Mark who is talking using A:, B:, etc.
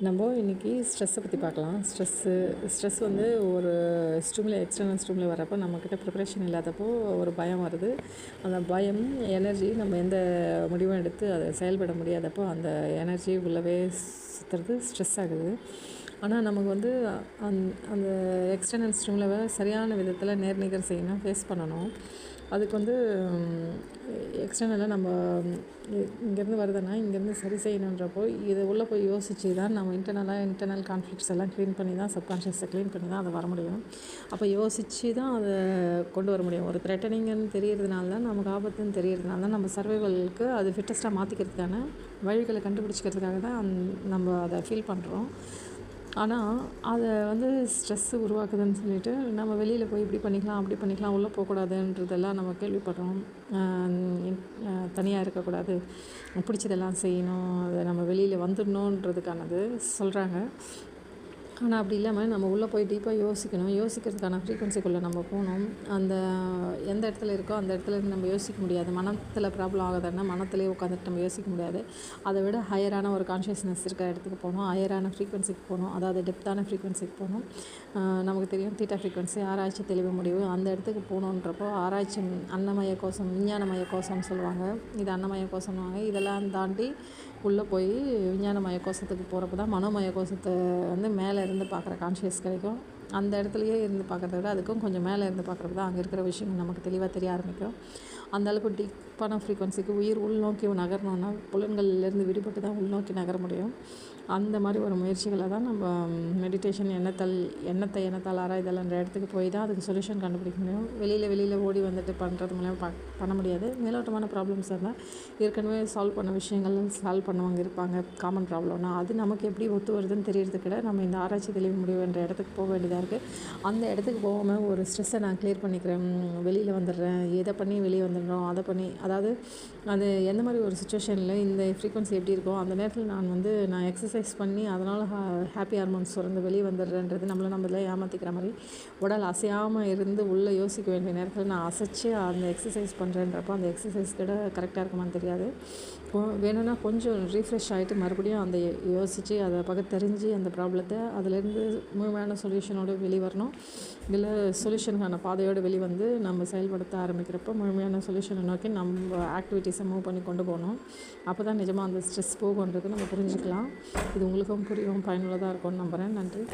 A: நம்ம இன்றைக்கி ஸ்ட்ரெஸ்ஸை பற்றி பார்க்கலாம். ஸ்ட்ரெஸ் வந்து ஒரு எக்ஸ்டர்னல் ஸ்டிமுலை வரப்போ நம்மக்கிட்ட ப்ரிப்பரேஷன் இல்லாதப்போ ஒரு பயம் வருது. அந்த பயம் எனர்ஜி நம்ம எந்த முடிவும் எடுத்து அதை செயல்பட முடியாதப்போ அந்த எனர்ஜி உள்ளவே சுற்றுறது ஸ்ட்ரெஸ் ஆகுது. ஆனால் நமக்கு வந்து அந்த எக்ஸ்டர்னல் ஸ்டிமுலை சரியான விதத்தில் நேர்நிகர் செய்யணும், ஃபேஸ் பண்ணணும். அதுக்கு வந்து எக்ஸ்டர்னலாக நம்ம இங்கேருந்து வருதுன்னா இங்கேருந்து சரி செய்யணுன்றப்போ இதை உள்ளே போய் யோசித்து தான் நம்ம இன்டர்னல் கான்ஃப்ளிக்ட்ஸ் எல்லாம் க்ளீன் பண்ணி தான், சப்கான்ஷியஸை க்ளீன் பண்ணி தான் அதை வர முடியும். அப்போ யோசித்து தான் அதை கொண்டு வர முடியும். ஒரு த்ரெட்டனிங்னு தெரியறதுனால தான், நமக்கு ஆபத்துன்னு தெரியறதுனால தான் நம்ம சர்வைவலுக்கு அது ஃபிட்டஸ்ட்டாக மாற்றிக்கிறதுக்கான வழிகளை கண்டுபிடிச்சிக்கிறதுக்காக தான் நம்ம அதை ஃபீல் பண்ணுறோம். ஆனால் அதை வந்து ஸ்ட்ரெஸ்ஸு உருவாக்குதுன்னு சொல்லிட்டு நம்ம வெளியில் போய் இப்படி பண்ணிக்கலாம் அப்படி பண்ணிக்கலாம், உள்ளே போகக்கூடாதுன்றதெல்லாம் நம்ம கேள்விப்படுறோம். தனியாக இருக்கக்கூடாது, பிடிச்சதெல்லாம் செய்யணும், அதை நம்ம வெளியில் வந்துடணுன்றதுக்கானது சொல்கிறாங்க. ஆனால் அப்படி இல்லாமல் நம்ம உள்ளே போய் டீப்பாக யோசிக்கணும். யோசிக்கிறதுக்கான ஃப்ரீக்வன்சிக்குள்ளே நம்ம போகணும். அந்த எந்த இடத்துல இருக்கோ அந்த இடத்துல நம்ம யோசிக்க முடியாது. மனத்தில் ப்ராப்ளம் ஆகுதுன்னா மனத்திலே உட்காந்துட்டு நம்ம யோசிக்க முடியாது. அதை விட ஹையரான ஒரு கான்ஷியஸ்னஸ் இருக்கிற இடத்துக்கு போகணும், ஹையரான ஃப்ரீக்வன்சிக்கு போகணும், அதாவது டெப்த்தான ஃப்ரீக்வன்சிக்கு போகணும். நமக்கு தெரியும் தீட்டா ஃப்ரீக்வன்சி, ஆராய்ச்சி தெளிவு முடிவு, அந்த இடத்துக்கு போகணுன்றப்போ ஆராய்ச்சி அன்னமய கோஷம், விஞ்ஞானமய கோஷம்னு சொல்லுவாங்க. இது அன்னமய கோஷம்னுவாங்க. இதெல்லாம் தாண்டி உள்ளே போய் விஞ்ஞானமய கோஷத்துக்கு போகிறப்ப தான் மனோமய கோஷத்தை வந்து மேலே இருந்து பார்க்குற கான்ஷியஸ் கிடைக்கும். அந்த இடத்துலையே இருந்து பார்க்குறத விட அதுக்கும் கொஞ்சம் மேலே இருந்து பார்க்குறப்ப தான் அங்கே இருக்கிற விஷயங்கள் நமக்கு தெளிவாக தெரிய ஆரம்பிக்கும். அந்தளவுக்கு டீப்பான ஃப்ரீக்வன்சிக்கு உயிர் உள்நோக்கி நகரணுன்னா புலன்கள்லேருந்து விடுபட்டு தான் உள்நோக்கி நகர முடியும். அந்த மாதிரி ஒரு முயற்சிகளை தான் நம்ம மெடிடேஷன், எண்ணத்தால் ஆராய்தல்ன்ற இடத்துக்கு போய் தான் அதுக்கு சொல்யூஷன் கண்டுபிடிக்க முடியும். வெளியில் ஓடி வந்துட்டு பண்ணுறது மூலமாக பண்ண முடியாது. மேலோட்டமான ப்ராப்ளம்ஸ் இருந்தால் ஏற்கனவே சால்வ் பண்ண விஷயங்கள் சால்வ் பண்ணவங்க இருப்பாங்க. காமன் ப்ராப்ளம்னா அது நமக்கு எப்படி ஒத்து வருதுன்னு தெரியறதுக்கிட நம்ம இந்த ஆராய்ச்சி தெளிவு முடிவுன்ற இடத்துக்கு போக வேண்டியதாக இருக்குது. அந்த இடத்துக்கு போகாமல் ஒரு ஸ்ட்ரெஸ்ஸை நான் கிளியர் பண்ணிக்கிறேன், வெளியில் வந்துடுறேன், எதை பண்ணி வெளியே வந்துடுறோம், அதை பண்ணி, அதாவது அது எந்த மாதிரி ஒரு சுச்சுவேஷனில் இந்த ஃப்ரீக்வன்சி எப்படி இருக்கோ அந்த நேரத்தில் நான் எக்ஸசைஸ் பண்ணி அதனால் ஹாப்பி ஹார்மோன்ஸ் சுரந்து வெளியே வந்துடுறேன்றது நம்மளே ஏமாற்றிக்கிற மாதிரி. உடல் அசையாமல் இருந்து உள்ளே யோசிக்க வேண்டிய நேரத்தில் நான் அசைச்சு அந்த எக்ஸசைஸ் பண்ணுறேன்றப்போ அந்த எக்ஸசைஸ் கூட கரெக்டாக இருக்குமான்னு தெரியாது. வேணும்னா கொஞ்சம் ரீஃப்ரெஷ் ஆகிட்டு மறுபடியும் அந்த யோசித்து அதை பகுத்தறிஞ்சு அந்த ப்ராப்ளத்தை அதுலேருந்து முழுமையான சொல்யூஷனோடு வெளியே வரணும். இல்லை சொல்யூஷனுக்கான பாதையோடு வெளிவந்து நம்ம செயல்படுத்த ஆரம்பிக்கிறப்போ முழுமையான சொல்யூஷனை நோக்கி நம்ம ஆக்டிவிட்டீஸை மூவ் பண்ணி கொண்டு போகணும். அப்போ தான் நிஜமாக அந்த ஸ்ட்ரெஸ் போகுன்றது நம்ம புரிஞ்சுக்கலாம். இது உங்களுக்கும் புரியும், பயனுள்ளதாக இருக்கும்னு நம்புகிறேன். நன்றி.